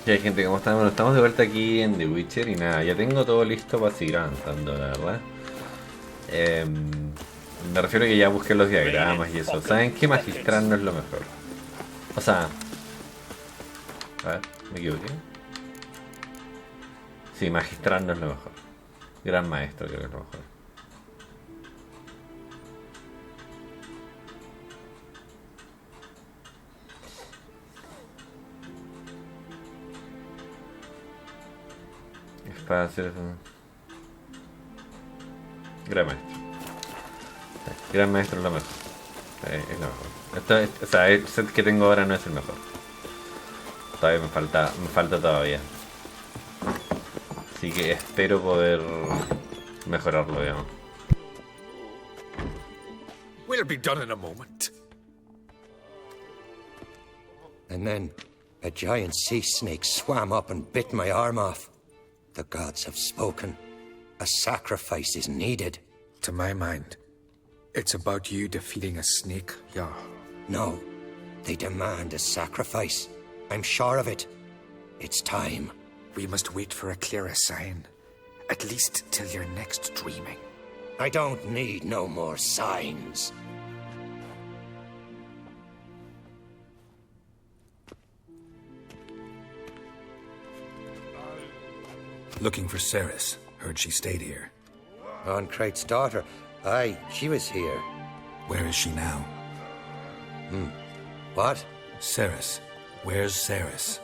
Que hay gente, como estamos, bueno, estamos de vuelta aquí en The Witcher y nada, ya tengo todo listo para seguir avanzando, la verdad. Me refiero a que ya busqué los diagramas y eso. ¿Saben qué? Magistrar no es lo mejor. O sea... A ver, me equivoqué. Sí, magistrar no es lo mejor. Gran maestro creo que es lo mejor. Es para hacer eso. Gran maestro. Gran maestro es lo mejor. Es lo mejor. O sea, el set que tengo ahora no es el mejor. Todavía me falta todavía. Así que espero poder mejorarlo, digamos. We'll be done in a moment. And then a giant sea snake swam up and bit my arm off. The gods have spoken. A sacrifice is needed. To my mind, it's about you defeating a snake, yeah. No, they demand a sacrifice. I'm sure of it. It's time. We must wait for a clearer sign. At least till your next dreaming. I don't need no more signs. Looking for Ceres. Heard she stayed here. On Crate's daughter. Aye, she was here. Where is she now? What? Ceres. Where's Ceres?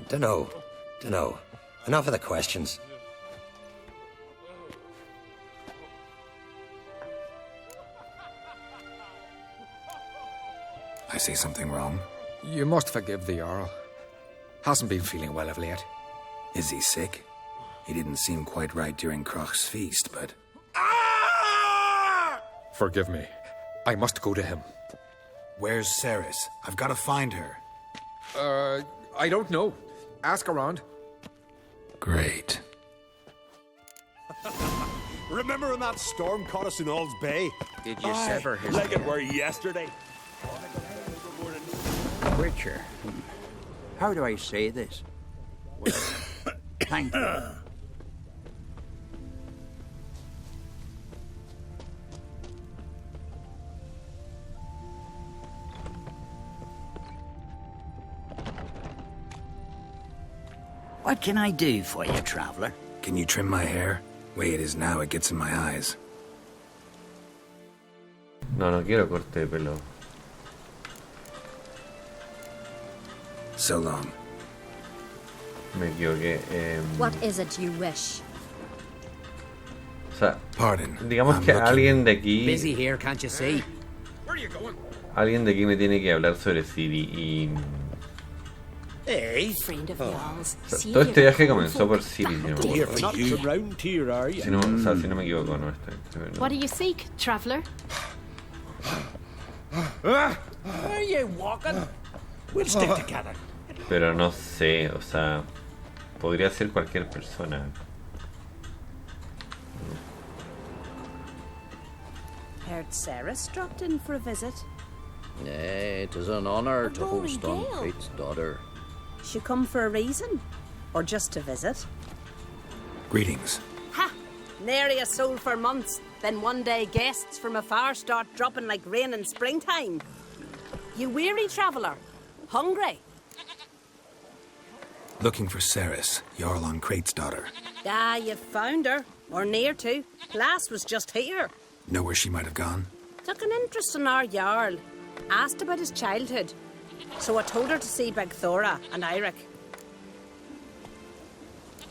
Dunno. Enough of the questions. I say something wrong? You must forgive the Jarl. Hasn't been feeling well of late. Is he sick? He didn't seem quite right during Kroch's feast, but... Forgive me. I must go to him. Where's Ceres? I've got to find her. I don't know. Ask around. Great. Remember when that storm caught us in Ald's Bay? Did you sever his like it ear? were yesterday. Witcher. How do I say this? Well, thank you. What can I do for you, traveler? Can you trim my hair? Way it is now, it gets in my eyes. No quiero corte de pelo. So long. Me equivoqué. What is it you wish? O sea, Pardon. digamos I'm que looking- alguien de aquí... Busy here, can't you see? Where are you going? Alguien de aquí me tiene que hablar sobre Siri y... Hey, Friend of yours. O sea, todo este viaje comenzó por Siri, si no me here equivoco. for nuts around here, are you? Si no, o sea, si no me equivoco, no está. What do you seek, traveler? Where are you walking? We'll stick together. Pero no sé, o sea, podría ser cualquier persona. Heard Ceres dropped in for a visit. It is an honour to Rory host on Gale. Crate's daughter. She come for a reason? Or just to visit? Greetings. Ha! Nary a soul for months. Then one day guests from afar start dropping like rain in springtime. You weary traveller? Hungry? Looking for Ceres, Jarl on Crate's daughter. Ah, you've found her. Or near to. Lass was just here. Know where she might have gone? Took an interest in our Jarl. Asked about his childhood. So I told her to see Begthora and Eirik.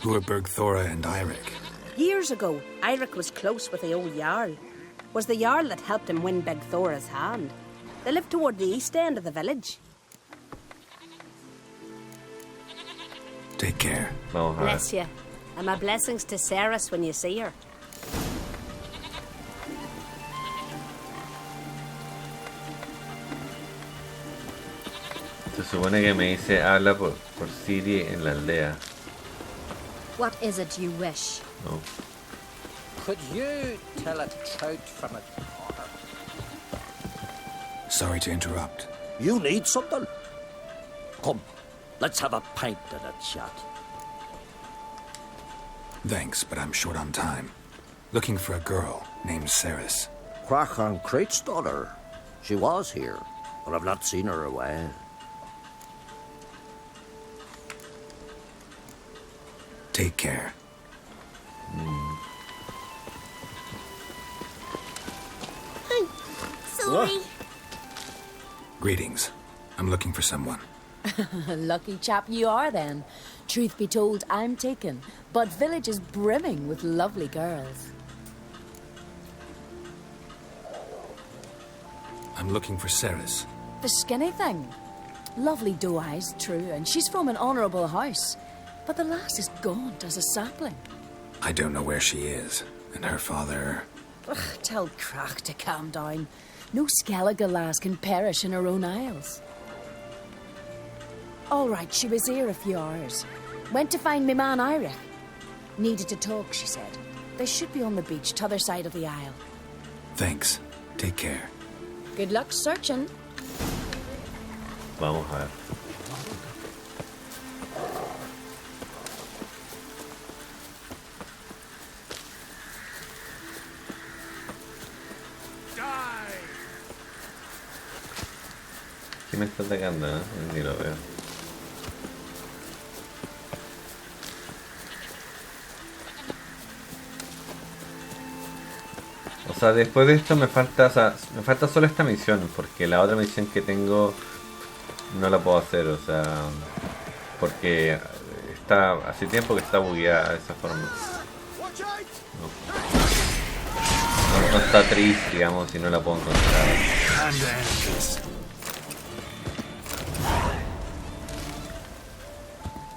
Who are Bergthora and Eirik? Years ago, Eirik was close with the old Jarl. Was the Jarl that helped him win Begthora's hand. They lived toward the east end of the village. Take care. Vamos a ver. Bless you. And my blessings to Ceres when you see her. Se supone que me dice habla por Siri en la aldea. What is it you wish? No. Could you tell a trout from a corner? Sorry to interrupt. You need something? Come, Let's have a pint and a chat. Thanks, but I'm short on time. Looking for a girl named Ceres. Crachan Crate's daughter. She was here, but I've not seen her a while. Take care. Sorry. Greetings. I'm looking for someone. Lucky chap you are then. Truth be told, I'm taken, but village is brimming with lovely girls. I'm looking for Ceres. The skinny thing. Lovely doe eyes, true, and she's from an honourable house. But the lass is gaunt as a sapling. I don't know where she is, and her father... Ugh, tell Crach to calm down. No Skellige lass can perish in her own isles. All right, she was here a few hours. Went to find me man Irish. Needed to talk, she said. They should be on the beach, t'other side of the isle. Thanks. Take care. Good luck searching. Vamos a ver. ¿Quién me está atacando? Ni lo veo. O sea, después de esto me falta, me falta solo esta misión, porque la otra misión que tengo no la puedo hacer, o sea, porque está hace tiempo que está bugueada de esa forma. No está triste, digamos, y no la puedo encontrar.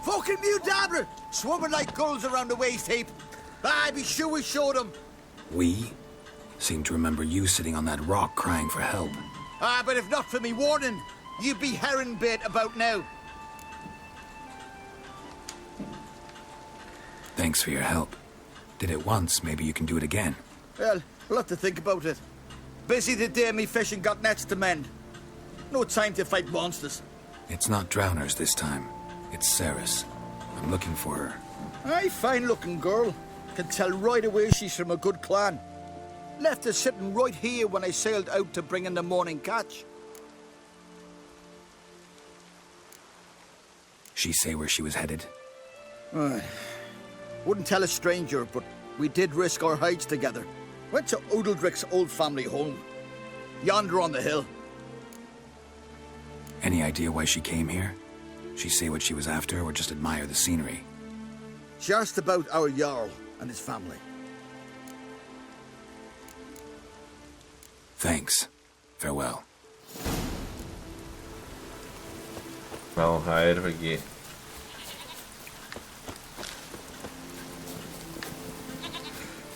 Fucking mute dabbler! Swarming like gulls around the waist heap. I be sure we showed them. We seem to remember you sitting on that rock crying for help. But if not for me warning, you'd be herring bait about now. Thanks for your help. Did it once, maybe you can do it again. Well, we'll have to think about it. Busy the day me fishing got nets to mend. No time to fight monsters. It's not drowners this time. It's Ceres. I'm looking for her. Aye, fine-looking girl. Can tell right away she's from a good clan. Left her sitting right here when I sailed out to bring in the morning catch. She say where she was headed? Wouldn't tell a stranger, but we did risk our hides together. Went to Odeldrick's old family home. Yonder on the hill. Any idea why she came here? She say what she was after, or just admire the scenery? She asked about our Jarl and his family. Thanks. Farewell. Vamos a ver porque...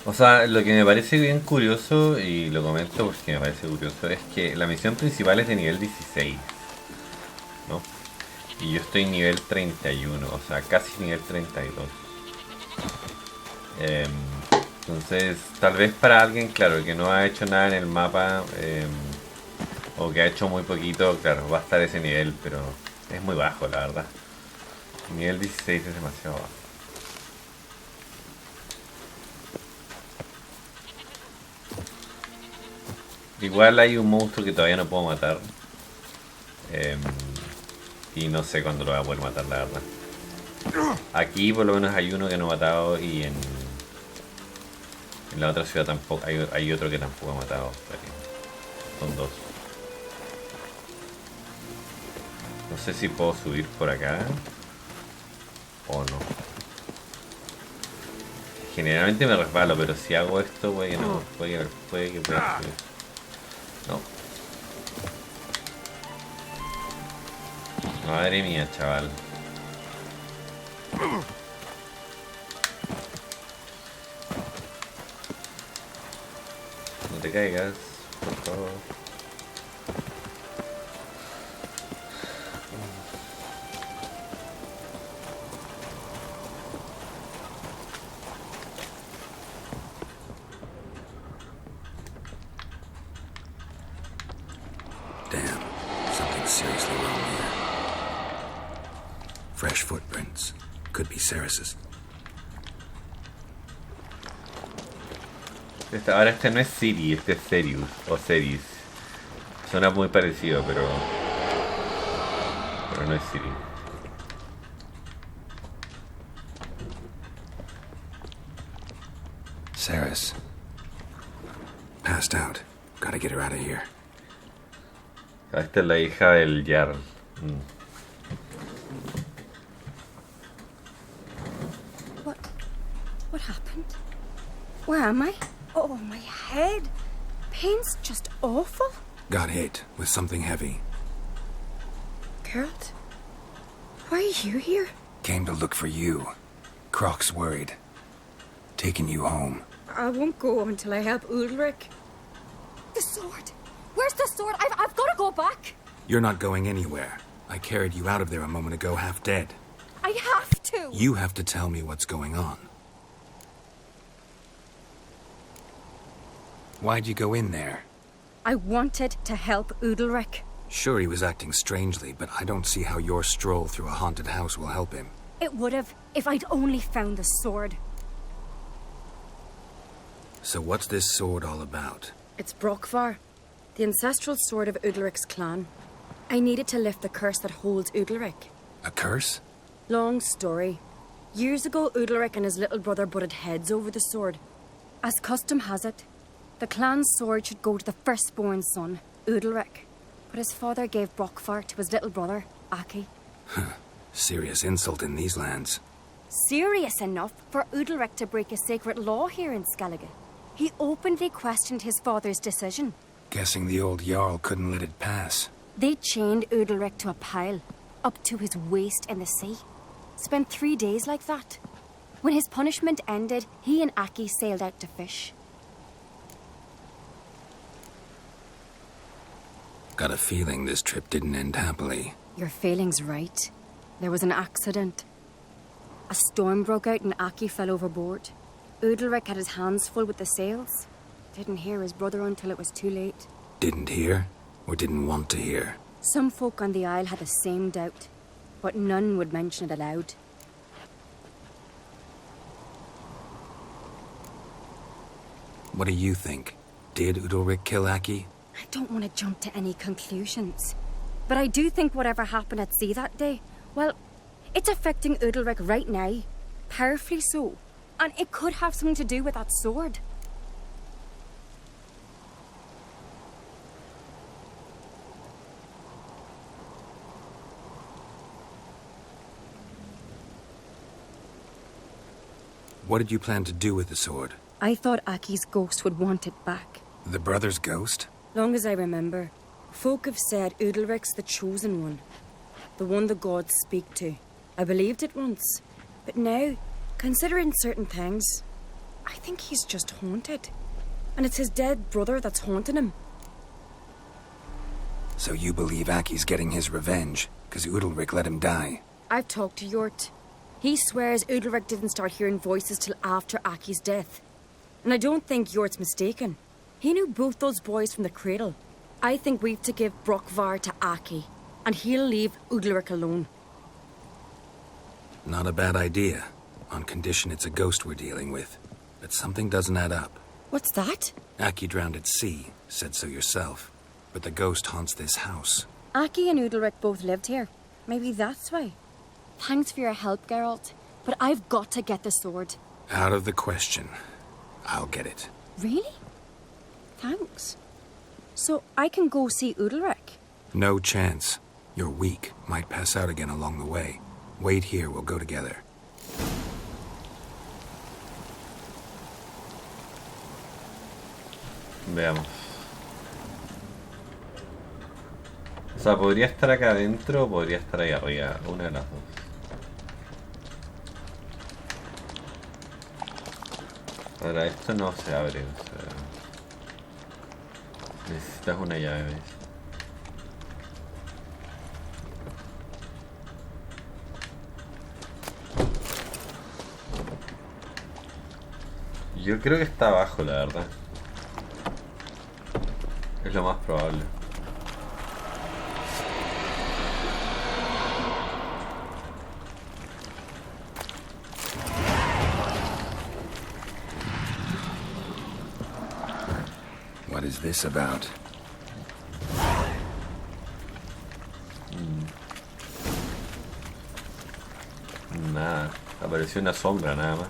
O sea, lo que me parece bien curioso, y lo comento porque me parece curioso, es que la misión principal es de nivel 16, ¿no? Y yo estoy nivel 31, o sea, casi nivel 32. Entonces, tal vez para alguien, claro, que no ha hecho nada en el mapa, o que ha hecho muy poquito, claro, va a estar ese nivel, pero es muy bajo, la verdad. Nivel 16 es demasiado bajo. Igual hay un monstruo que todavía no puedo matar. Y no sé cuándo lo voy a poder matar, la verdad. Aquí por lo menos hay uno que no he matado, y en la otra ciudad tampoco hay otro que tampoco he matado. Son dos. No sé si puedo subir por acá o no. Generalmente me resbalo, pero si hago esto puede que no, puede que pueda subir. No. Madre mía, chaval. No te caigas, por favor. Damn, something's seriously wrong here. Fresh footprints. Could be Ceres's. Ahora este no es Siri, este es Sirius o Ceris. Suena muy parecido, pero no es Siri. Ceres. Passed out. Gotta get her out of here. Esta es la hija del Jarl. What happened? Where am I? Oh, my head. Pain's just awful. Got hit with something heavy. Geralt, why are you here? Came to look for you. Croc's worried. Taking you home. I won't go until I help Ulrich. The sword. Where's the sword? I've got to go back. You're not going anywhere. I carried you out of there a moment ago half dead. I have to. You have to tell me what's going on. Why'd you go in there? I wanted to help Ulrich. Sure, he was acting strangely, but I don't see how your stroll through a haunted house will help him. It would have if I'd only found the sword. So what's this sword all about? It's Brokvar, the ancestral sword of Udalric's clan. I needed to lift the curse that holds Udalric. A curse? Long story. Years ago, Udalric and his little brother butted heads over the sword. As custom has it, the clan's sword should go to the firstborn son, Udalric. But his father gave Brokvar to his little brother, Aki. Serious insult in these lands. Serious enough for Udalric to break a sacred law here in Skellige. He openly questioned his father's decision. Guessing the old Jarl couldn't let it pass. They chained Udalric to a pile, up to his waist in the sea. Spent 3 days like that. When his punishment ended, he and Aki sailed out to fish. Got a feeling this trip didn't end happily. Your feeling's right. There was an accident. A storm broke out and Aki fell overboard. Udalric had his hands full with the sails. Didn't hear his brother until it was too late. Didn't hear? Or didn't want to hear? Some folk on the Isle had the same doubt, but none would mention it aloud. What do you think? Did Udalric kill Aki? I don't want to jump to any conclusions. But I do think whatever happened at sea that day, well, it's affecting Udalric right now. Powerfully so. And it could have something to do with that sword. What did you plan to do with the sword? I thought Aki's ghost would want it back. The brother's ghost? Long as I remember, folk have said Udalric's the chosen one. The one the gods speak to. I believed it once. But now, considering certain things, I think he's just haunted. And it's his dead brother that's haunting him. So you believe Aki's getting his revenge, because Udalric let him die? I've talked to Yort. He swears Udalric didn't start hearing voices till after Aki's death. And I don't think Yort's mistaken. He knew both those boys from the cradle. I think we've to give Brokvar to Aki, and he'll leave Udalric alone. Not a bad idea, on condition it's a ghost we're dealing with. But something doesn't add up. What's that? Aki drowned at sea, said so yourself. But the ghost haunts this house. Aki and Udalric both lived here. Maybe that's why. Thanks for your help, Geralt. But I've got to get the sword. Out of the question. I'll get it. Really? Thanks. So I can go see Udalric? No chance. You're weak. Might pass out again along the way. Wait here, we'll go together. Veamos. O sea, podría estar acá adentro o podría estar ahí arriba. Una de las dos. Ahora, esto no se abre. O sea, necesitas una llave, ¿ves? Yo creo que está abajo, la verdad. Es lo más probable. is this about? Nada, apareció una sombra nada más.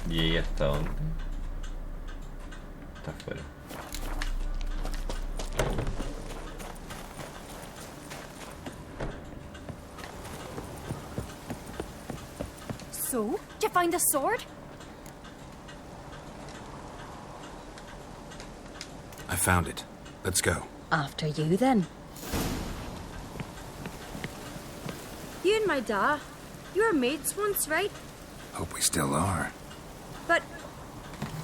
¿Y ella está dónde? Está afuera. So, did you find the sword? I found it. Let's go. After you, then. You and my da, you were mates once, right? Hope we still are. But,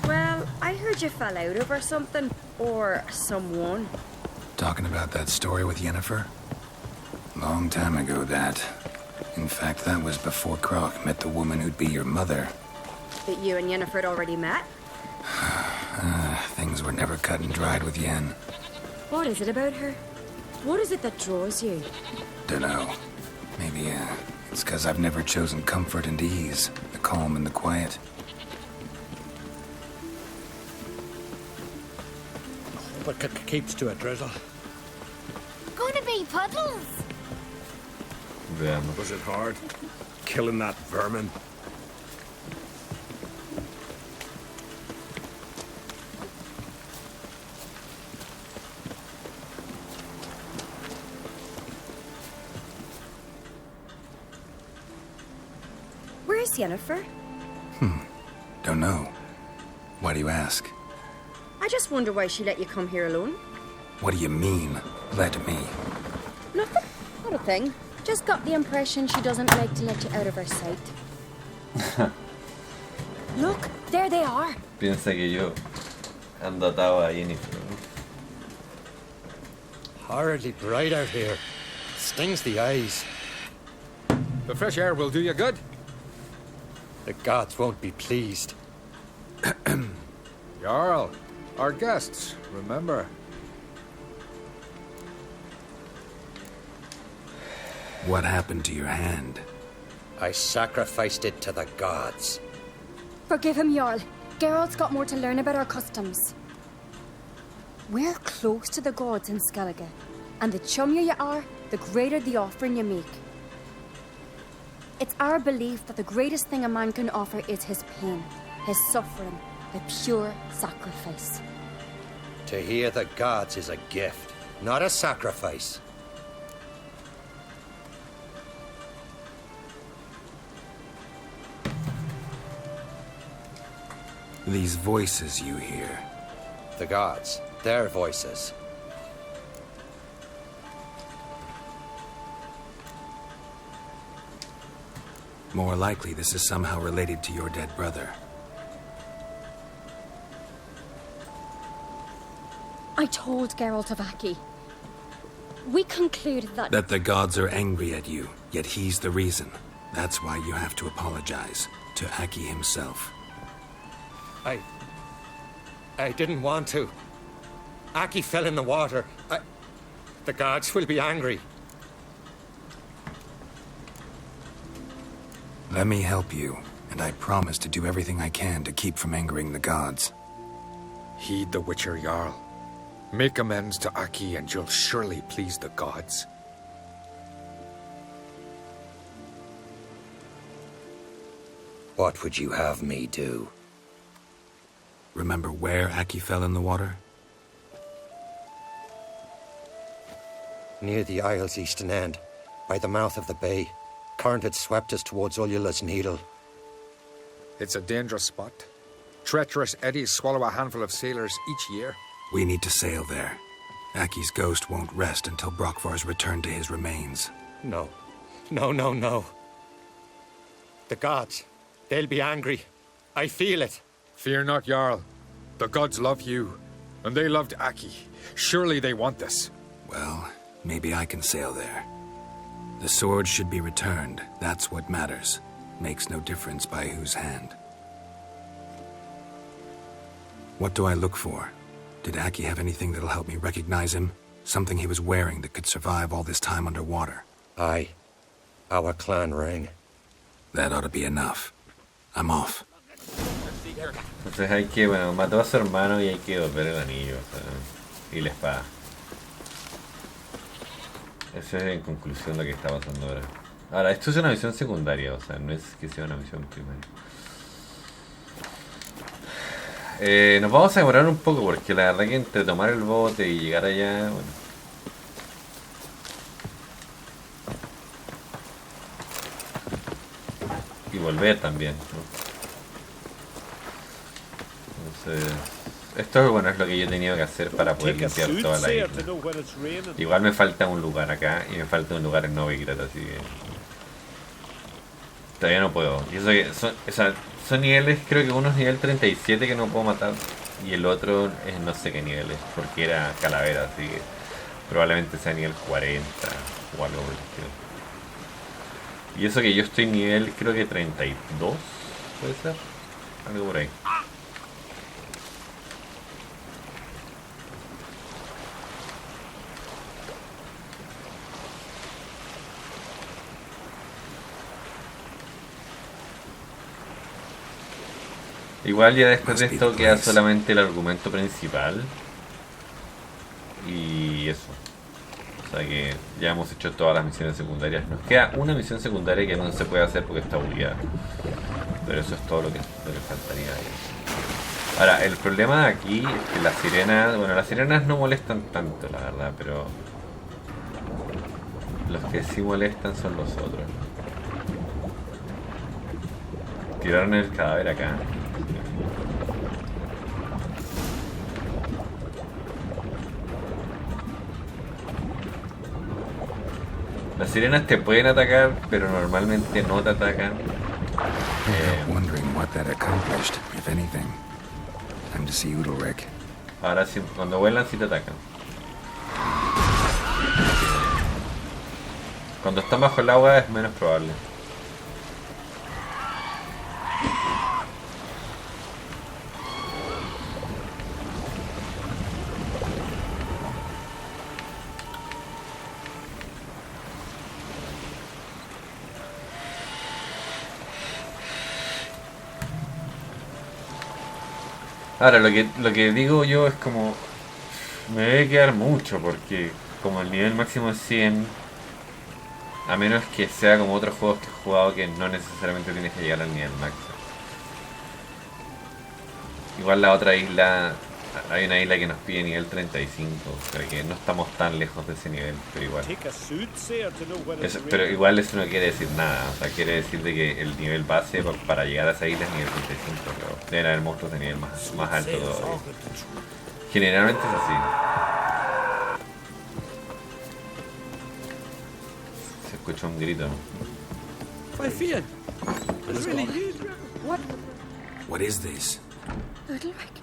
well, I heard you fell out over something. Or someone. Talking about that story with Yennefer? Long time ago, that. In fact, that was before Croc met the woman who'd be your mother. That you and Yennefer had already met? Things were never cut and dried with Yen. What is it about her? What is it that draws you? Dunno. Maybe, it's 'cause I've never chosen comfort and ease, the calm and the quiet. But keeps to a drizzle. Gonna be puddles. Veamos. Was it hard? Killing that vermin? Where's Yennefer? Don't know. Why do you ask? I just wonder why she let you come here alone. What do you mean, let me? Nothing. Not a thing. Just got the impression she doesn't like to let you out of her sight. Look, there they are. Piensa que yo ando atado a Jennifer. Horridly bright out here. Stings the eyes. The fresh air will do you good. The gods won't be pleased. Jarl, our guests, remember. What happened to your hand? I sacrificed it to the gods. Forgive him, Jarl. Geralt's got more to learn about our customs. We're close to the gods in Skellige, and the chummier you are, the greater the offering you make. It's our belief that the greatest thing a man can offer is his pain, his suffering, a pure sacrifice. To hear the gods is a gift, not a sacrifice. These voices you hear. The gods, their voices. More likely, this is somehow related to your dead brother. I told Geralt of Aki. We concluded that... That the gods are angry at you, yet he's the reason. That's why you have to apologize to Aki himself. I didn't want to. Aki fell in the water. The gods will be angry. Let me help you, and I promise to do everything I can to keep from angering the gods. Heed the Witcher Jarl. Make amends to Aki and you'll surely please the gods. What would you have me do? Remember where Aki fell in the water? Near the Isle's eastern end, by the mouth of the bay. Current had swept us towards Ullula's Needle. It's a dangerous spot. Treacherous eddies swallow a handful of sailors each year. We need to sail there. Aki's ghost won't rest until Brokvar's returned to his remains. No. No. The gods, they'll be angry. I feel it. Fear not, Jarl. The gods love you, and they loved Aki. Surely they want this. Well, maybe I can sail there. The sword should be returned. That's what matters. Makes no difference by whose hand. What do I look for? Did Aki have anything that'll help me recognize him? Something he was wearing that could survive all this time underwater? Aye. Our clan ring. That ought to be enough. I'm off. Entonces hay que, bueno, mató a su hermano y hay que volver el anillo, o sea, y la espada. Eso es en conclusión lo que está pasando ahora. Ahora, esto es una misión secundaria, o sea, no es que sea una misión primaria. Nos vamos a demorar un poco porque la verdad que entre tomar el bote y llegar allá, bueno. Y volver también, ¿no? Entonces, esto bueno, es lo que yo he tenido que hacer para poder limpiar toda la isla. Igual me falta un lugar acá y me falta un lugar en Novigrad, así que todavía no puedo. Y eso que son niveles, creo que uno es nivel 37 que no puedo matar y el otro es no sé qué niveles, porque era calavera, así que probablemente sea nivel 40 o algo por el estilo. Y eso que yo estoy nivel creo que 32, puede ser, algo por ahí. Igual ya después de esto queda solamente el argumento principal. Y eso. O sea que ya hemos hecho todas las misiones secundarias. Nos queda una misión secundaria que no se puede hacer porque está bugueada. Pero eso es todo lo que faltaría. Ahora, el problema de aquí es que las sirenas... Bueno, las sirenas no molestan tanto, la verdad, pero... Los que sí molestan son los otros. Tiraron el cadáver acá. Las sirenas te pueden atacar, pero normalmente no te atacan. Ahora sí, cuando vuelan sí te atacan. Cuando están bajo el agua es menos probable. Ahora, lo que digo yo es como... Me debe quedar mucho porque como el nivel máximo es 100, a menos que sea como otros juegos que he jugado que no necesariamente tienes que llegar al nivel máximo. Igual la otra isla, hay una isla que nos pide nivel 35, o sea que no estamos tan lejos de ese nivel, pero igual. Pero igual eso no quiere decir nada, o sea, quiere decir de que el nivel base para llegar a esa isla es nivel 35, pero deben haber monstruos de nivel más alto todavía. Generalmente es así. Se escucha un grito. What is this? Udalric.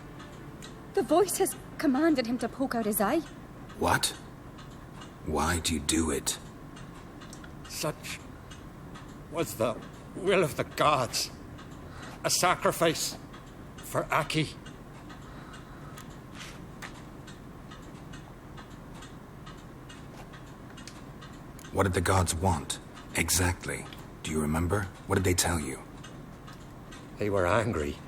The voice has commanded him to poke out his eye. What? Why do you do it? Such was the will of the gods. A sacrifice for Aki. What did the gods want? Exactly. Do you remember? What did they tell you? They were angry.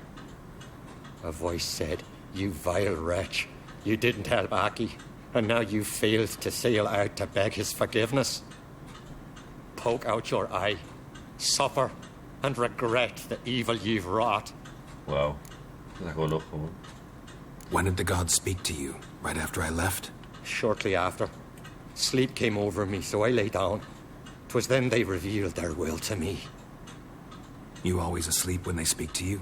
A voice said, "You vile wretch. You didn't help Aki, and now you failed to sail out to beg his forgiveness. Poke out your eye, suffer, and regret the evil you've wrought." Wow. When did the gods speak to you? Right after I left? Shortly after. Sleep came over me, so I lay down. 'Twas then they revealed their will to me. You always asleep when they speak to you?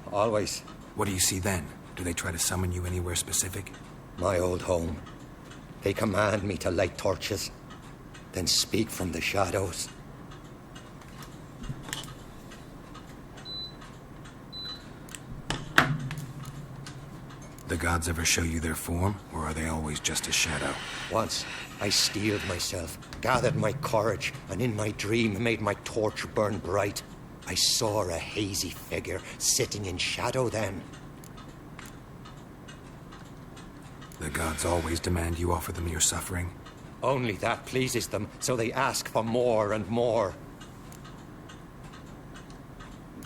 Always. What do you see then? Do they try to summon you anywhere specific? My old home. They command me to light torches, then speak from the shadows. The gods ever show you their form, or are they always just a shadow? Once, I steeled myself, gathered my courage, and in my dream made my torch burn bright. I saw a hazy figure sitting in shadow then. The gods always demand you offer them your suffering? Only that pleases them, so they ask for more and more.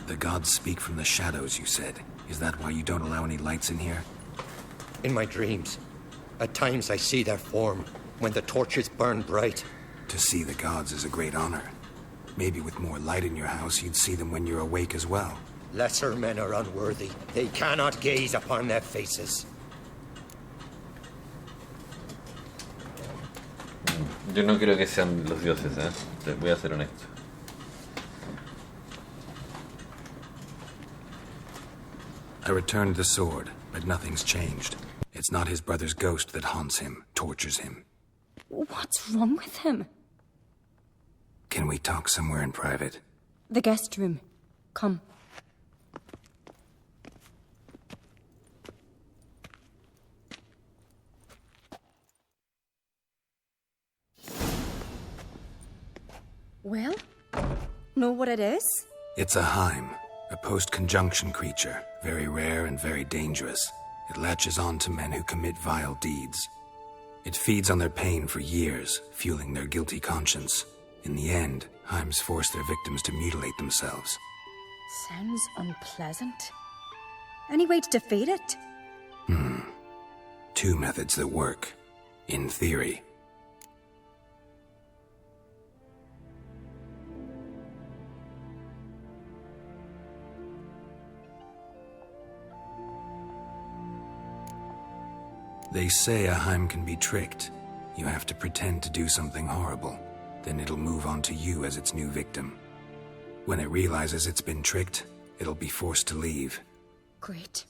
The gods speak from the shadows, you said. Is that why you don't allow any lights in here? In my dreams. At times I see their form, when the torches burn bright. To see the gods is a great honor. Maybe with more light in your house, you'd see them when you're awake as well. Lesser men are unworthy. They cannot gaze upon their faces. Yo no creo que sean los dioses, ¿eh? Voy a ser honesto. I returned the sword, but nothing's changed. It's not his brother's ghost that haunts him, tortures him. What's wrong with him? Can we talk somewhere in private? The guest room. Come. Well, know what it is? It's a Heim, a post-conjunction creature, very rare and very dangerous. It latches on to men who commit vile deeds. It feeds on their pain for years, fueling their guilty conscience. In the end, Heims force their victims to mutilate themselves. Sounds unpleasant. Any way to defeat it? Two methods that work. In theory. They say a Heim can be tricked. You have to pretend to do something horrible. Then it'll move on to you as its new victim. When it realizes it's been tricked, it'll be forced to leave. Great.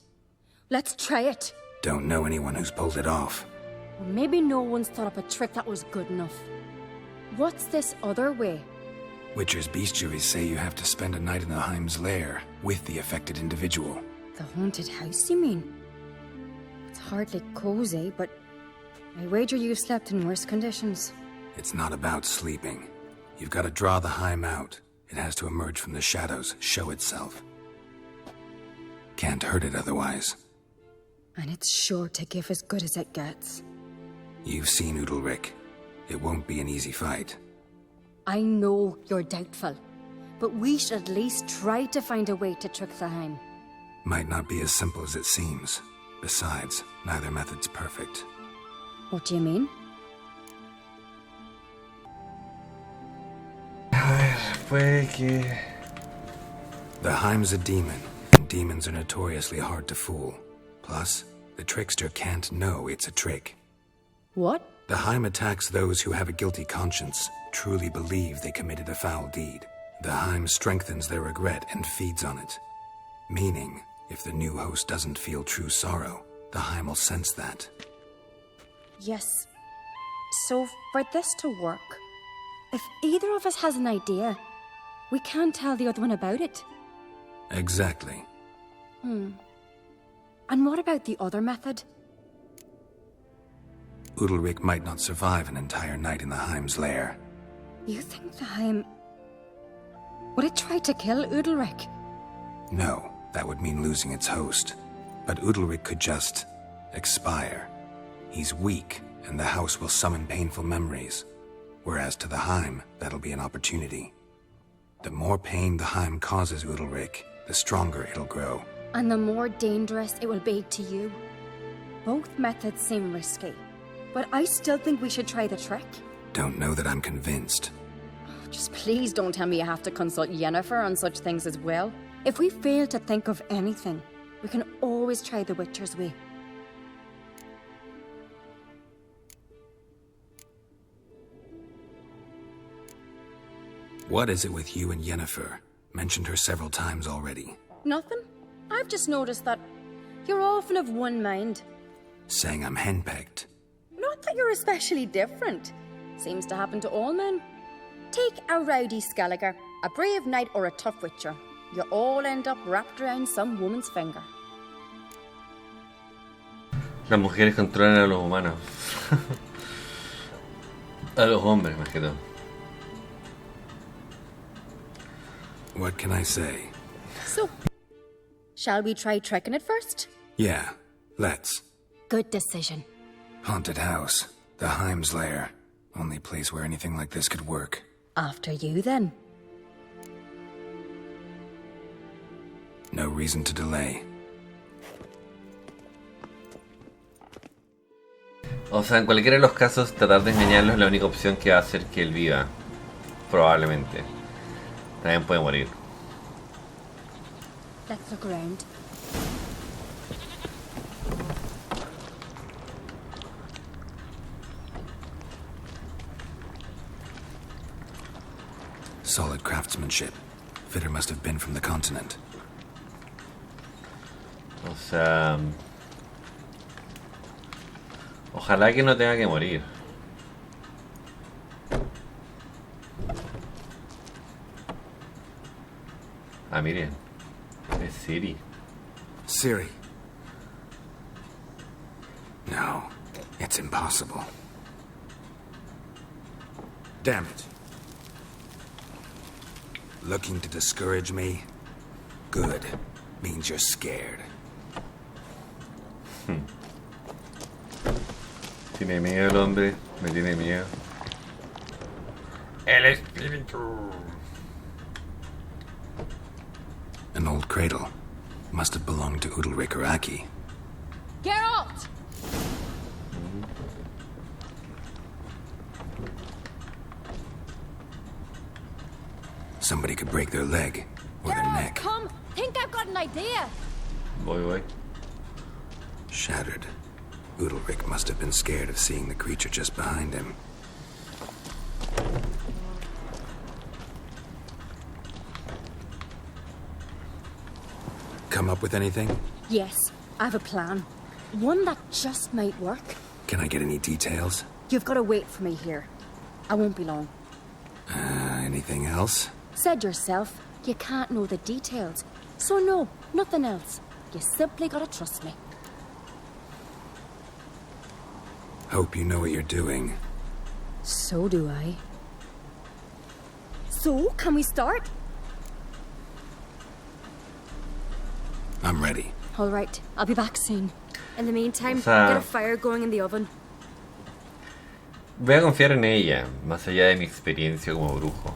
Let's try it. Don't know anyone who's pulled it off. Or maybe no one's thought up a trick that was good enough. What's this other way? Witcher's bestiaries say you have to spend a night in the Heim's lair with the affected individual. The haunted house, you mean? It's hardly cozy, but I wager you've slept in worse conditions. It's not about sleeping. You've got to draw the Heim out. It has to emerge from the shadows, show itself. Can't hurt it otherwise. And it's sure to give as good as it gets. You've seen Udalric. It won't be an easy fight. I know you're doubtful, but we should at least try to find a way to trick the Heim. Might not be as simple as it seems. Besides, neither method's perfect. What do you mean? Puede que... The Heim's a demon, and demons are notoriously hard to fool. Plus, the trickster can't know it's a trick. What? The Heim attacks those who have a guilty conscience, truly believe they committed a foul deed. The Heim strengthens their regret and feeds on it. Meaning, if the new host doesn't feel true sorrow, the Heim will sense that. Yes. So, for this to work, if either of us has an idea, we can't tell the other one about it. Exactly. And what about the other method? Udalric might not survive an entire night in the Heim's lair. You think the Heim... would it try to kill Udalric? No, that would mean losing its host. But Udalric could just... expire. He's weak, and the house will summon painful memories. Whereas to the Heim, that'll be an opportunity. The more pain the Heim causes Udalric, the stronger it'll grow. And the more dangerous it will be to you. Both methods seem risky, but I still think we should try the trick. Don't know that I'm convinced. Just please don't tell me you have to consult Yennefer on such things as well. If we fail to think of anything, we can always try the Witcher's way. What is it with you and Yennefer? Mentioned her several times already. Nothing. I've just noticed that you're often of one mind. Saying I'm henpecked. Not that you're especially different. Seems to happen to all men. Take a rowdy Skelliger, a brave knight or a tough witcher. You all end up wrapped around some woman's finger. Las mujeres controlan a los humanos. A los hombres, más que todo. What can I say? So, shall we try tricking it first? Yeah, let's. Good decision. Haunted house, the Heim's lair. Only place where anything like this could work. After you, then. No reason to delay. O sea, en cualquiera de los casos, tratar de engañarlo es la única opción que va a hacer que él viva. Probablemente. También puede morir. Let's look around. Solid craftsmanship. Fitter must have been from the continent. O sea... Ojalá que no tenga que morir. Ah, miren. Es Siri. Siri. No, it's impossible. Damn it. Looking to discourage me? Good. Means you're scared. Tiene miedo el hombre, me tiene miedo. El espíritu. An old cradle. Must have belonged to Udalric or Aki. Geralt! Somebody could break their leg or their neck. Come! Think I've got an idea! Voy. Shattered. Udalric must have been scared of seeing the creature just behind him. Come up with anything? Yes, I have a plan. One that just might work. Can I get any details? You've got to wait for me here. I won't be long. Anything else? Said yourself, you can't know the details. So no, nothing else. You simply gotta trust me. Hope you know what you're doing. So do I. So, can we start? I'm ready. All right, I'll be back soon. In the meantime, O sea, get a fire going in the oven. Voy a confiar en ella, más allá de mi experiencia como brujo.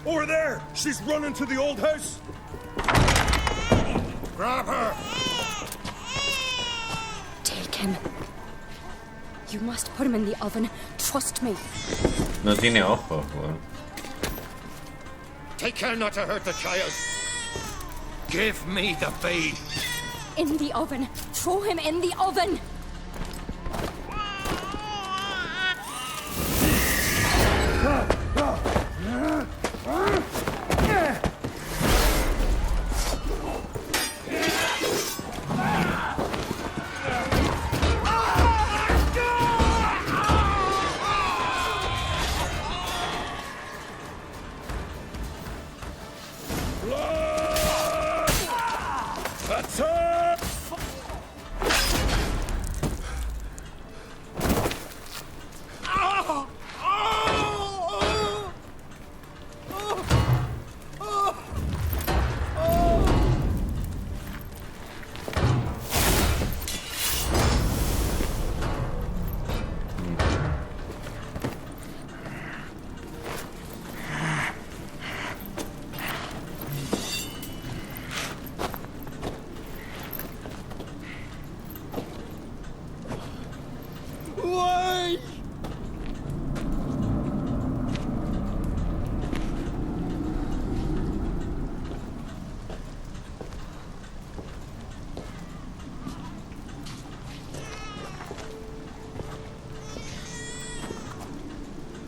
Over there! She's running to the old house! Grab her! Take him. You must put him in the oven. Trust me. No tiene ojos, weón. Take care not to hurt the child. Give me the babe. In the oven. Throw him in the oven.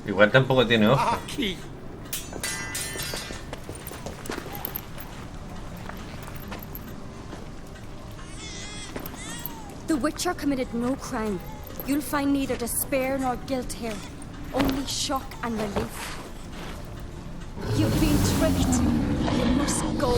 Igual tampoco tiene ojos. Aki. The Witcher committed no crime. You'll find neither despair nor guilt here. Only shock and relief. You've been tricked. You must go.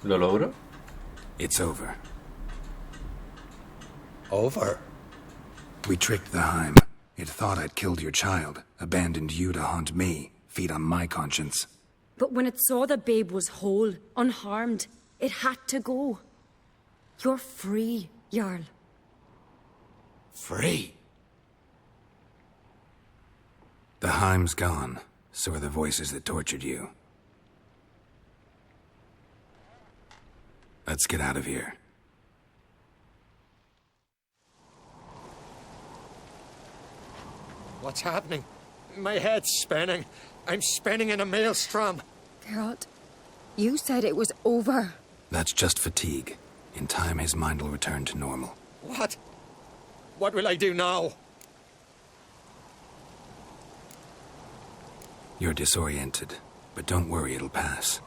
¿Lo logro? It's over. Over? We tricked the Heim. It thought I'd killed your child, abandoned you to haunt me, feed on my conscience. But when it saw the babe was whole, unharmed, it had to go. You're free, Jarl. Free? The Heim's gone, so are the voices that tortured you. Let's get out of here. What's happening? My head's spinning. I'm spinning in a maelstrom. Geralt, you said it was over. That's just fatigue. In time, his mind will return to normal. What? What will I do now? You're disoriented, but don't worry, it'll pass.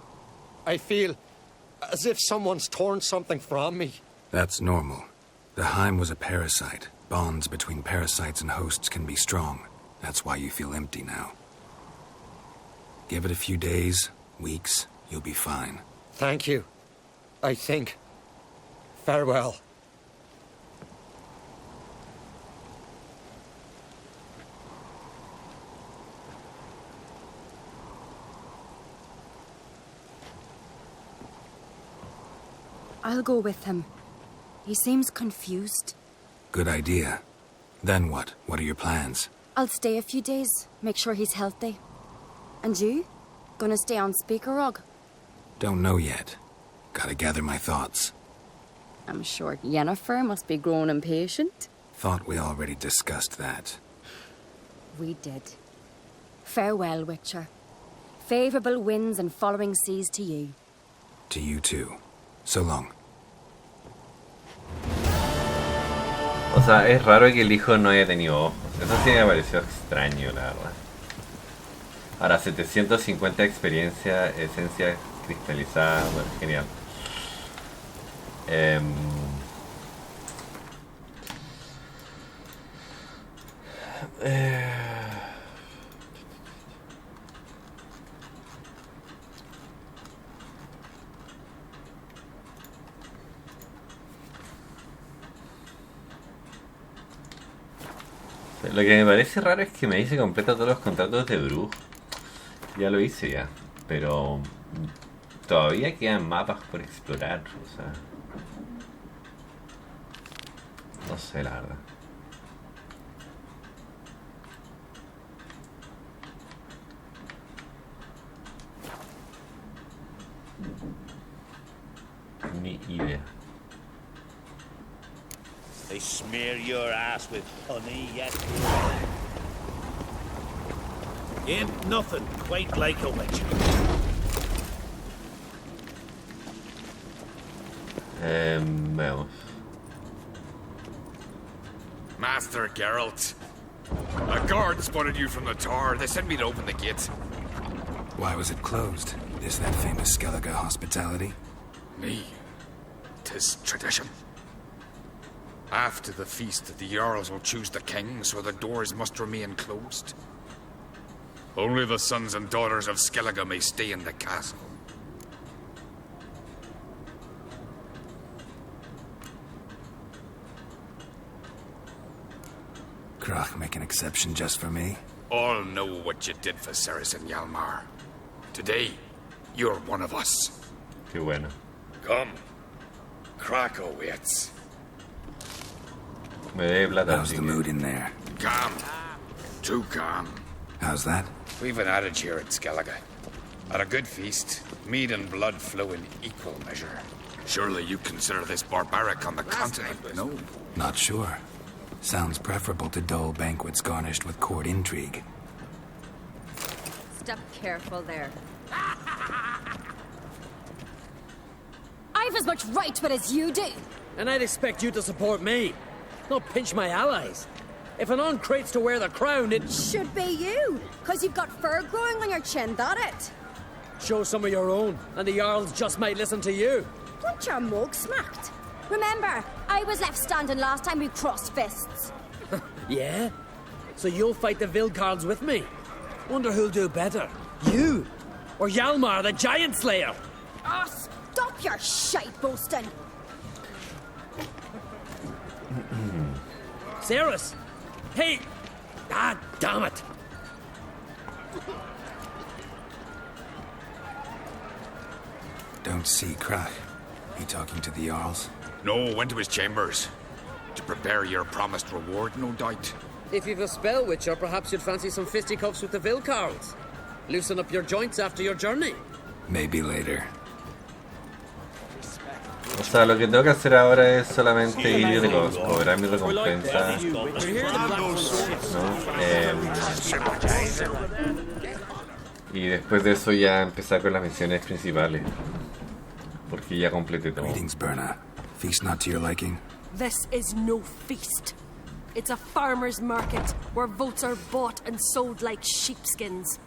I feel as if someone's torn something from me. That's normal. The Heim was a parasite. Bonds between parasites and hosts can be strong. That's why you feel empty now. Give it a few days, weeks, you'll be fine. Thank you. I think. Farewell. I'll go with him. He seems confused. Good idea. Then what? What are your plans? I'll stay a few days, make sure he's healthy. And you? Gonna stay on Speaker Rog? Don't know yet. Gotta gather my thoughts. I'm sure Yennefer must be growing impatient. Thought we already discussed that. We did. Farewell, Witcher. Favourable winds and following seas to you. To you too. So long. O sea, es raro que el hijo no haya tenido ojos. Eso sí me pareció extraño, la verdad. Ahora, 750 experiencia, esencia cristalizada, bueno, genial. Lo que me parece raro es que me dice completa todos los contratos de brujo. Ya lo hice ya, pero todavía quedan mapas por explorar, o sea, no sé la verdad. Ni idea. They smear your ass with honey yet. Ain't nothing quite like a witch. Veamos. Master Geralt. A guard spotted you from the tower. They sent me to open the gate. Why was it closed? Is that famous Skellige hospitality? Me. 'Tis tradition. After the feast, the Jarls will choose the king, so the doors must remain closed. Only the sons and daughters of Skellige may stay in the castle. Krach make an exception just for me? All know what you did for Ceres and Hjalmar. Today, you're one of us. Qué bueno. Come. Krach awaits. How's the mood in there? Calm. Too calm. How's that? We've an adage here at Skellige. At a good feast, mead and blood flow in equal measure. Surely you consider this barbaric on the continent? No. Not sure. Sounds preferable to dull banquets garnished with court intrigue. Step careful there. I've as much right to it as you do. And I'd expect you to support me. Not pinch my allies. If an uncrate's to wear the crown, it should be you, because you've got fur growing on your chin, that it? Show some of your own, and the Jarls just might listen to you. Want your mug smacked? Remember, I was left standing last time we crossed fists. Yeah? So you'll fight the Vilcards with me? Wonder who'll do better, you or Hjalmar the Giant Slayer? Ah, stop your shite boasting. Ceres, Hey! Ah, damn it! Don't see Crack. He talking to the Jarls? No, went to his chambers. To prepare your promised reward, no doubt. If you've a spell, Witcher, perhaps you'd fancy some fisticuffs with the Vilcarls. Loosen up your joints after your journey. Maybe later. O sea, lo que tengo que hacer ahora es solamente ir y cobrar mi recompensa, ¿no? Y después de eso ya empezar con las misiones principales, porque ya completé todo. Greetings, Berna. Feast not to your liking? This is no feast. It's a farmer's market where votes are bought and sold like sheepskins.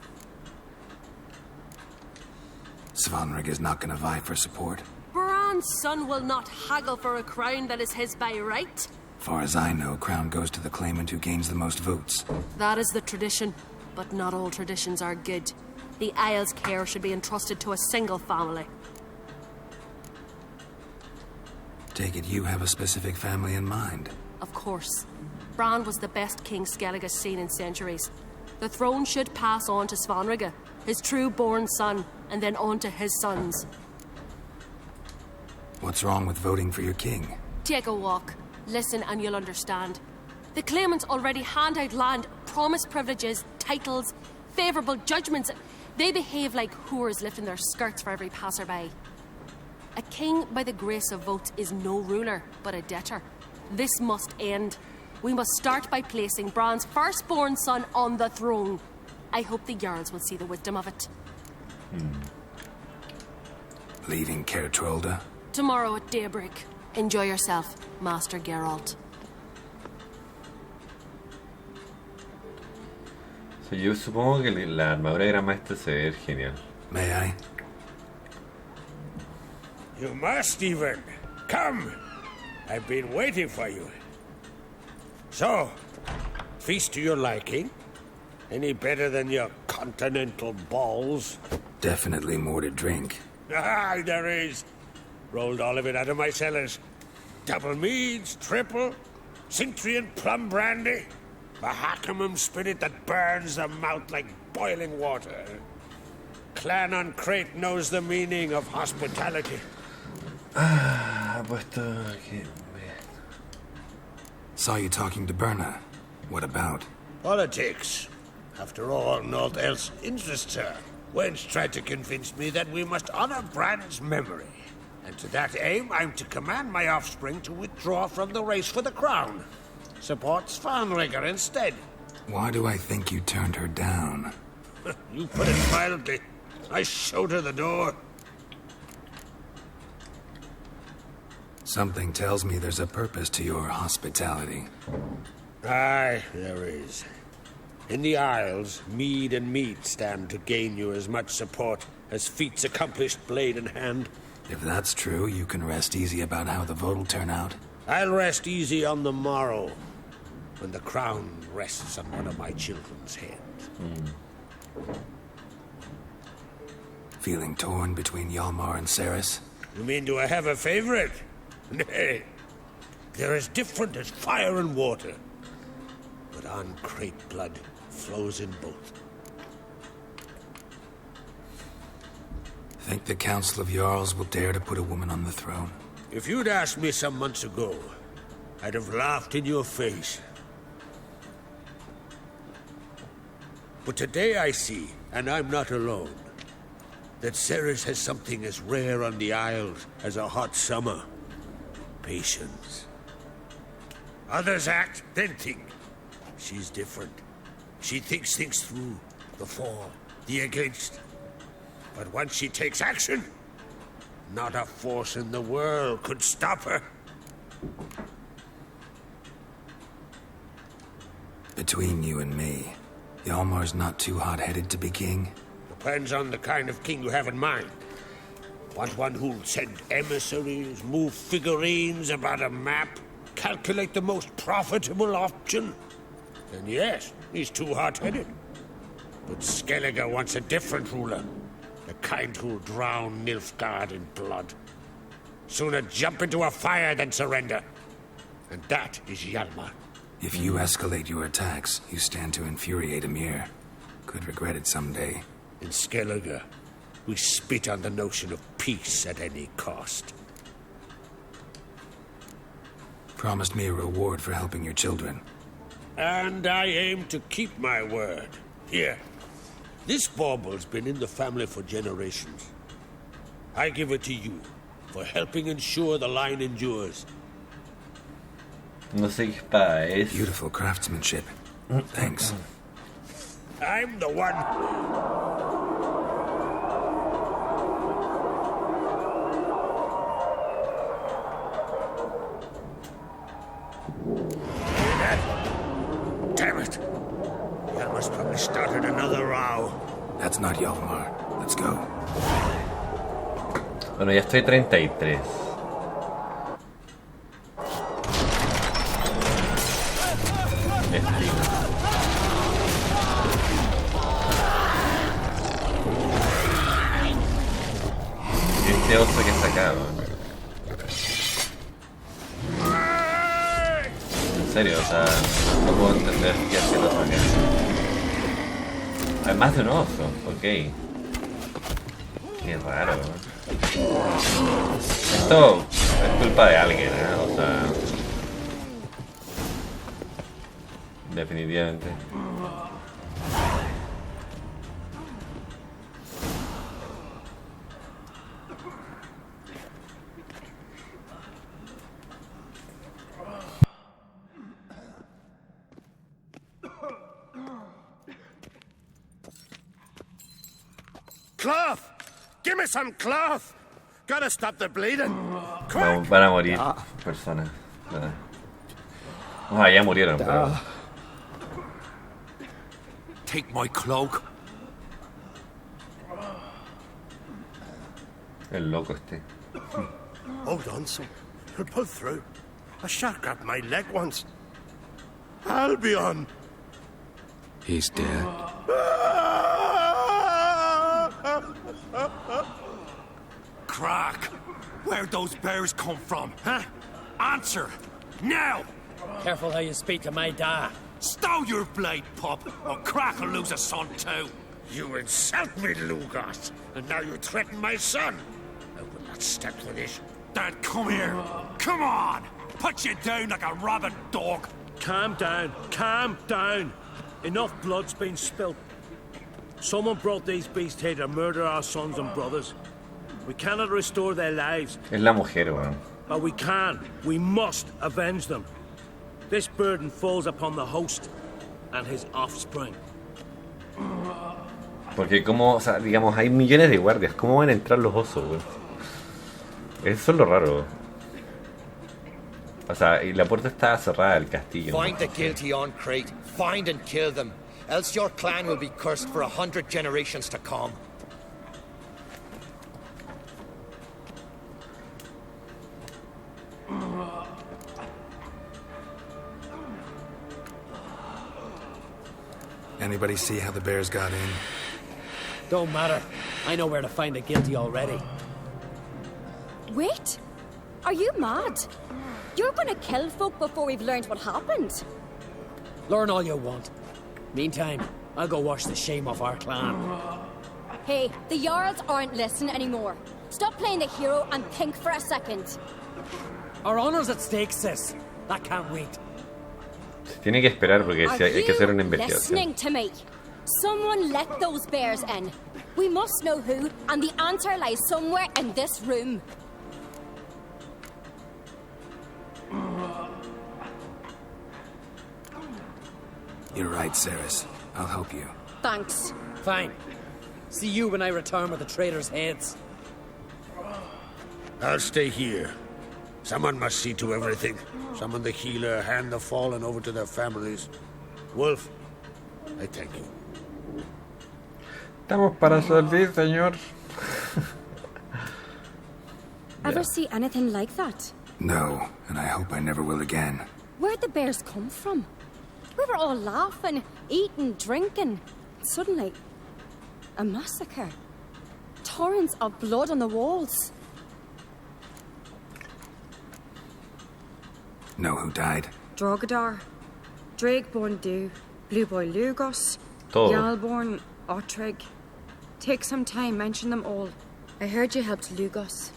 Svanrig is not gonna vie for support. Bran's son will not haggle for a crown that is his by right. Far as I know, crown goes to the claimant who gains the most votes. That is the tradition, but not all traditions are good. The Isle's care should be entrusted to a single family. Take it you have a specific family in mind. Of course. Bran was the best king Skellig has seen in centuries. The throne should pass on to Svanrig, his true-born son, and then on to his sons. What's wrong with voting for your king? Take a walk. Listen and you'll understand. The claimants already hand out land, promise privileges, titles, favourable judgments. They behave like whores lifting their skirts for every passerby. A king by the grace of votes is no ruler, but a debtor. This must end. We must start by placing Bran's firstborn son on the throne. I hope the Jarls will see the wisdom of it. Leaving Caer Trolda? Tomorrow at daybreak. Enjoy yourself, Master Geralt. So, yo supongo que la armadura de Gran Maestre se ve genial. May I? You must, Stephen. Come. I've been waiting for you. So, feast to your liking? Any better than your continental balls? Definitely more to drink. Ah, there is. Rolled all of it out of my cellars. Double meads, triple, Cintrian plum brandy, a Hackamum spirit that burns the mouth like boiling water. Clan on Crate knows the meaning of hospitality. Puesto que... Saw you talking to Berna. What about? Politics. After all, naught else interests her. Wench tried to convince me that we must honor Bran's memory. And to that aim, I'm to command my offspring to withdraw from the race for the crown. Support Svanrigger instead. Why do I think you turned her down? You put it mildly. I showed her the door. Something tells me there's a purpose to your hospitality. Aye, there is. In the Isles, mead and meat stand to gain you as much support as feats accomplished blade in hand. If that's true, you can rest easy about how the vote will turn out. I'll rest easy on the morrow, when the crown rests on one of my children's heads. Feeling torn between Hjalmar and Cerys? You mean, do I have a favorite? Nay. They're as different as fire and water. But on Crate blood flows in both. Think the Council of Jarls will dare to put a woman on the throne? If you'd asked me some months ago, I'd have laughed in your face. But today I see, and I'm not alone, that Cerys has something as rare on the Isles as a hot summer. Patience. Others act, then think. She's different. She thinks things through. The for, the against. But once she takes action, not a force in the world could stop her. Between you and me, Hjalmar's not too hot-headed to be king? Depends on the kind of king you have in mind. Want one who'll send emissaries, move figurines about a map, calculate the most profitable option? Then yes, he's too hot-headed. But Skellige wants a different ruler. The kind who'll drown Nilfgaard in blood. Sooner jump into a fire than surrender. And that is Hjalmar. If you escalate your attacks, you stand to infuriate Emir. Could regret it someday. In Skellige, we spit on the notion of peace at any cost. Promised me a reward for helping your children. And I aim to keep my word. Here, this bauble's been in the family for generations. I give it to you for helping ensure the line endures. No sé qué espada es. Beautiful craftsmanship. Thanks. I'm the one. Hear that? Damn it. Yalmar's probably started another row. That's not Yalmar. Let's go. Bueno, ya estoy 33. Festin. Este oso que sacado. En serio, o sea, no puedo entender qué hace el oso acá. Hay más de un oso, ok. Qué raro. Esto es culpa de alguien, ¿eh? O sea, definitivamente. Cloth! Give me some cloth! Gotta stop the bleeding. Van a morir personas. Ya murieron, pero... Take my cloak. El loco este. Hold on, son. He'll pull through. A shark grabbed my leg once. Albion! He's dead. Crack! Where'd those bears come from, huh? Answer! Now! Careful how you speak to my dad. Stow your blade, pup, or Crack will lose a son too. You insult me, Lugas, and now you threaten my son. I will not step for this. Dad, come here. Come on! Put you down like a rabid dog. Calm down. Calm down. Enough blood's been spilt. Someone brought these beasts here to murder our sons and brothers. We cannot restore their lives. Es la mujer, weón. But we can. We must avenge them. This burden falls upon the host and his offspring. Porque como, o sea, digamos, hay millones de guardias. ¿Cómo van a entrar los osos, weón? Eso es lo raro. O sea, y la puerta está cerrada del castillo. Find the guilty on Crate. Find and kill them. Else your clan will be cursed for 100 generations to come. Anybody see how the bears got in? Don't matter. I know where to find the guilty already. Wait! Are you mad? You're gonna kill folk before we've learned what happened. Learn all you want. Meantime, I'll go wash the shame off our clan. Hey, the Jarls aren't listening anymore. Stop playing the hero and think for a second. Our honor's at stake, sis. That can't wait. Tiene que esperar porque hay que hacer una investigación. Listening to me. Someone let those bears in. We must know who, and the answer lies somewhere in this room. You're right, Ceres. I'll help you. Thanks. Fine. See you when I return with the traitors' heads. I'll stay here. Someone must see to everything. Summon the healer, hand the fallen over to their families. Wolf, I thank you. Estamos para servir, señor. Ever see anything like that? No, and I hope I never will again. Where'd the bears come from? We were all laughing, eating, drinking. Suddenly, a massacre. Torrents of blood on the walls. Know who died? Drogadar. Drakeborn Du, Blue Boy Lugos, Todo. Yalborn, Otrig. Take some time, mention them all. I heard you helped Lugos,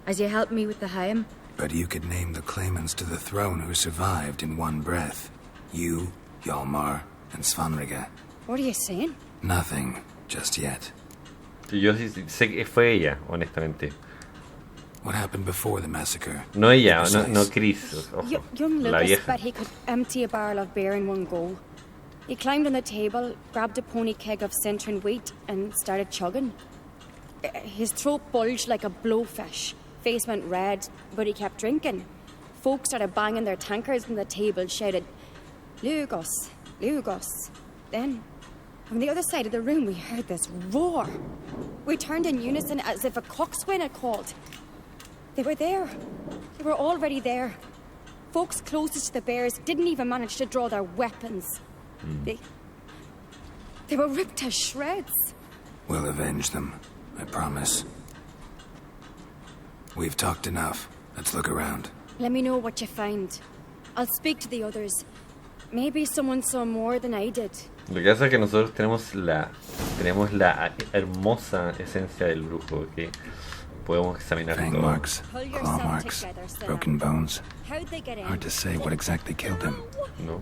as you helped me with the Haim. But you could name the claimants to the throne who survived in one breath. You, Hjalmar, and Svanrige. What are you saying? Nothing, just yet. Yo sí sé que fue ella, honestamente. What happened before the massacre? No ella, no Chris. Ojo, Young la Lucas vieja. bet he could empty a barrel of beer in one go. He climbed on the table, grabbed a pony keg of Centron wheat, and started chugging. His throat bulged like a blowfish. Face went red, but he kept drinking. Folks started banging their tankards on the table, shouted, Lugos, Lugos. Then, from the other side of the room, we heard this roar. We turned in unison as if a coxswain had called. They were there. They were already there. Folks closest to the bears didn't even manage to draw their weapons. They were ripped to shreds. We'll avenge them, I promise. We've talked enough. Let's look around. Let me know what you find. I'll speak to the others. Maybe someone saw more than I did. Lo que pasa es que nosotros tenemos la hermosa esencia del brujo que podemos examinar Fang todo. marks, claw marks, broken bones. Hard to say what exactly killed him. No.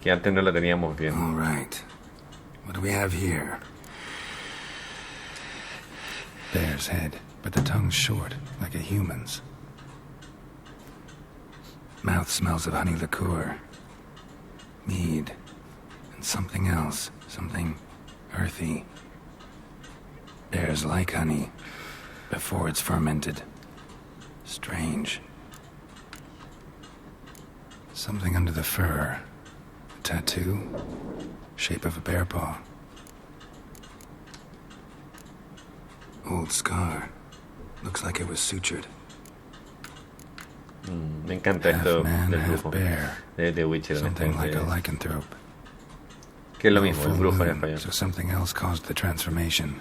Que antes no la teníamos bien. All right. What do we have here? Bear's head, but the tongue's short, like a human's. Mouth smells of honey liqueur. Mead. And something else. Something earthy. Bears like honey before it's fermented. Strange. Something under the fur. A tattoo. Shape of a bear paw. Old scar. Looks like it was sutured. Me encanta esto man, del half brujo bear. de Witcher. Something like a Entonces, lycanthrope. que es lo mismo, el Full brujo en moon, español. So something else caused the transformation.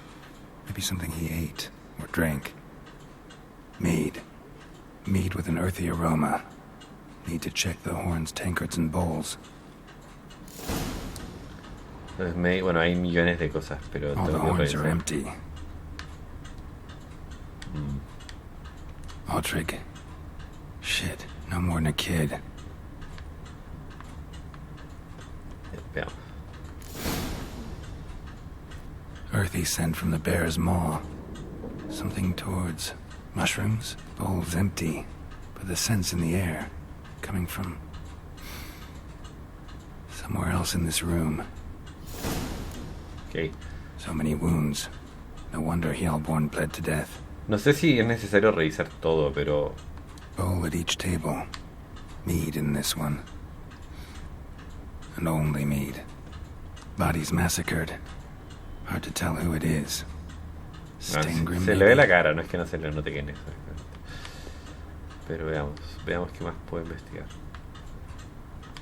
Maybe something he ate or drank. Mead. Mead with an earthy aroma. Need to check the horns, tankards, and bowls. Entonces, bueno, hay millones de cosas, pero All the tengo que horns are revisar. empty. Altrig. Shit, no more than a kid. Veamos. Earthy scent from the bear's maw. Something towards mushrooms. Bowls empty, but the scent's in the air. Coming from somewhere else in this room. Okay. So many wounds. No wonder Hjalborn bled to death. No sé si es necesario revisar todo, pero Bowl at each table. Mead in this one. And only mead. Bodies massacred. Hard to tell who it is. no, Stingrim, se le ve la cara, no es que no se le note quién es. Pero veamos qué más puedo investigar.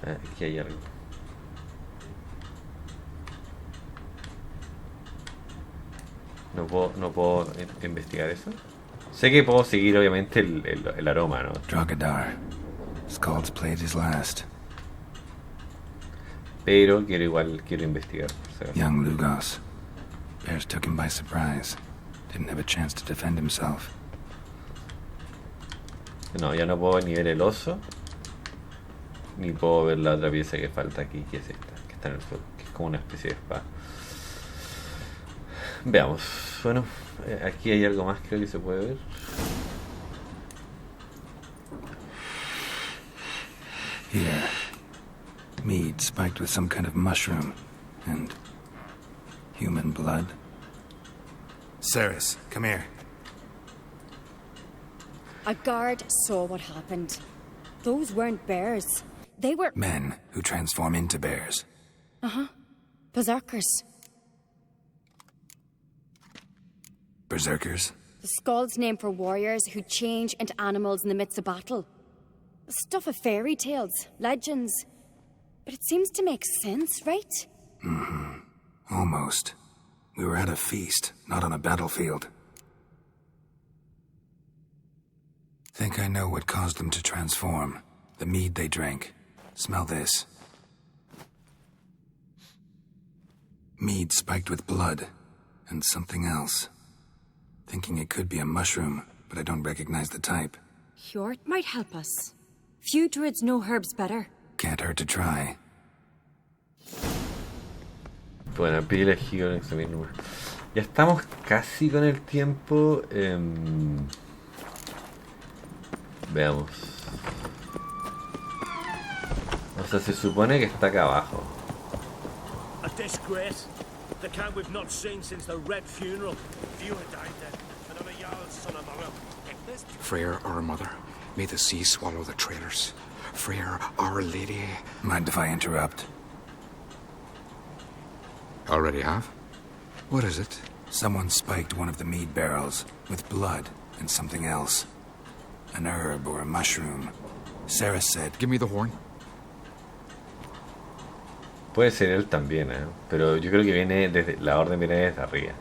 Aquí hay algo. No puedo investigar eso. Sé que puedo seguir obviamente el aroma, ¿no? Drogadar. Skald's played his last. Pero quiero investigar. O sea, Young Lugos. Bears took him by surprise. Didn't have a chance to defend himself. no, ya no puedo ni ver el oso, ni puedo ver la otra pieza que falta aquí, que es esta, que está en el suelo, que es como una especie de espada. Veamos. Bueno, aquí hay algo más, creo que se puede ver. Here. Mead spiked with some kind of mushroom. And human blood. Ceres, come here. A guard saw what happened. Those weren't bears. They were... Men who transform into bears. Uh-huh. Berserkers. Berserkers? The Skald's name for warriors who change into animals in the midst of battle. Stuff of fairy tales, legends. But it seems to make sense, right? Mm-hmm. Almost. We were at a feast, not on a battlefield. Think I know what caused them to transform. The mead they drank. Smell this. Mead spiked with blood. And something else. Thinking it could be a mushroom, but I don't recognize the type. Hjort might help us. Few druids know herbs better. Can't hurt to try. Bueno, pide elegido en examen número. Ya estamos casi con el tiempo. Veamos. O sea, se supone que está acá abajo. A disgrace. The camp we've not seen since the Red funeral. Few had died then, and I'm a Jarl's son of mother. Freyr, our mother, may the sea swallow the traitors. Freyr, our lady. Mind if I interrupt? Already have? What is it? Someone spiked one of the mead barrels with blood and something else. An herb or a mushroom. Sarah said... Give me the horn. Puede ser él también, pero yo creo que viene desde la orden, viene desde arriba,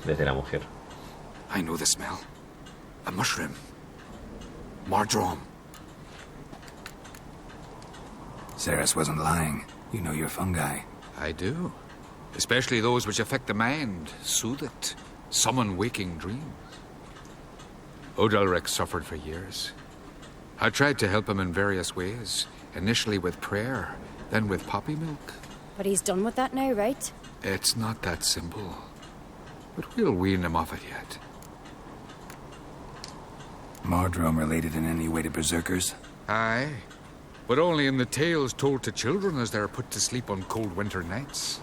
desde la mujer. I know the smell. A mushroom. Mardrome. Ceres wasn't lying. You know your fungi. I do. Especially those which affect the mind, soothe it, summon waking dreams. Odalric suffered for years. I tried to help him in various ways, initially with prayer, then with poppy milk. But he's done with that now, right? It's not that simple. But we'll wean him off it yet. Mardrome related in any way to berserkers? Aye. But only in the tales told to children as they're put to sleep on cold winter nights.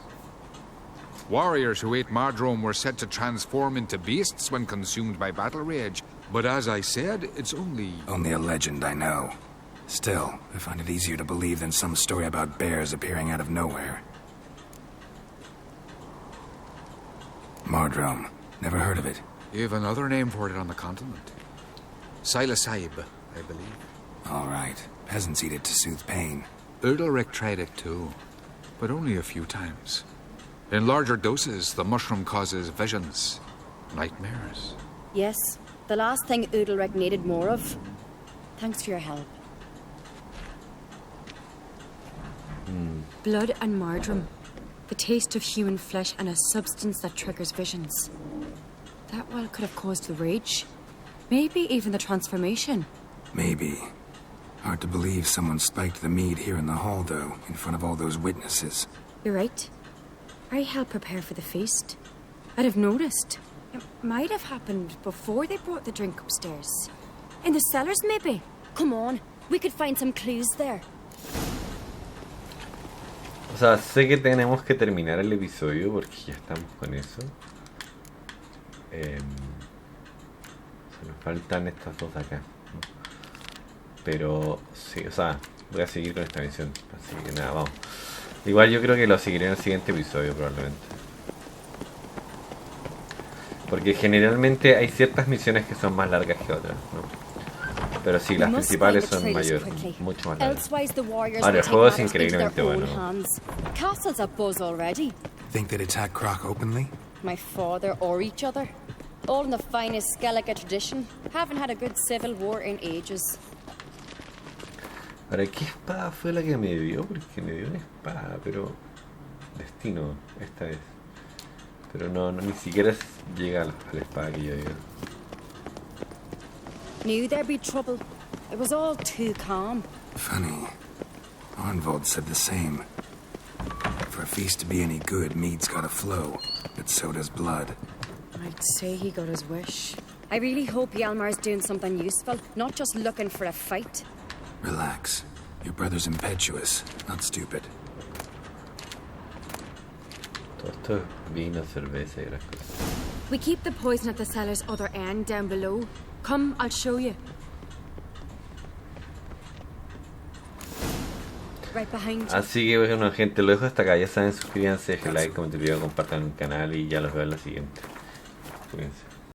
Warriors who ate Mardrome were said to transform into beasts when consumed by battle rage. But as I said, it's only... Only a legend, I know. Still, I find it easier to believe than some story about bears appearing out of nowhere. Mardrome. Never heard of it. You have another name for it on the continent. Silasaib, I believe. All right. Peasants eat it to soothe pain. Udalric tried it too, but only a few times. In larger doses, the mushroom causes visions, nightmares. Yes, the last thing Udalric needed more of. Thanks for your help. Blood and Mardrome. The taste of human flesh and a substance that triggers visions. That well could have caused the rage. Maybe even the transformation. Maybe. Hard to believe someone spiked the mead here in the hall, though, in front of all those witnesses. You're right. I helped prepare for the feast. I'd have noticed. It might have happened before they brought the drink upstairs. In the cellars, maybe. Come on, we could find some clues there. O sea, sé que tenemos que terminar el episodio porque ya estamos con eso. Se nos faltan estas dos de acá, ¿no? Pero sí, o sea, voy a seguir con esta misión. Así que nada, vamos. Igual yo creo que lo seguiré en el siguiente episodio probablemente. Porque generalmente hay ciertas misiones que son más largas que otras, ¿no? Pero sí, las principales son mucho más largas. Ahora, el juego es increíblemente bueno. Castle's a buzz already. Think they'd attack Croc openly? My father or each other. All in the finest Skellige tradition. Haven't had a good civil war in ages. Ahora, ¿qué espada fue la que me dio? Porque me dio una espada, pero... Destino, esta vez. Pero no ni siquiera llega a la espada que yo digo. Knew there'd be trouble. It was all too calm. Funny. Arnvold said the same. For a feast to be any good, mead's gotta flow, but so does blood. I'd say he got his wish. I really hope Hjalmar's doing something useful, not just looking for a fight. Relax. Your brother's impetuous, not stupid. Todo esto es vino, cerveza y las cosas. We keep the poison at the cellar's other end down below. Come, I'll show you. Right behind you. Así que bueno, gente, lo dejo hasta acá. Ya saben, suscríbanse, dejen like, comenten el video, compartan el canal y ya los veo en la siguiente. Cuídense.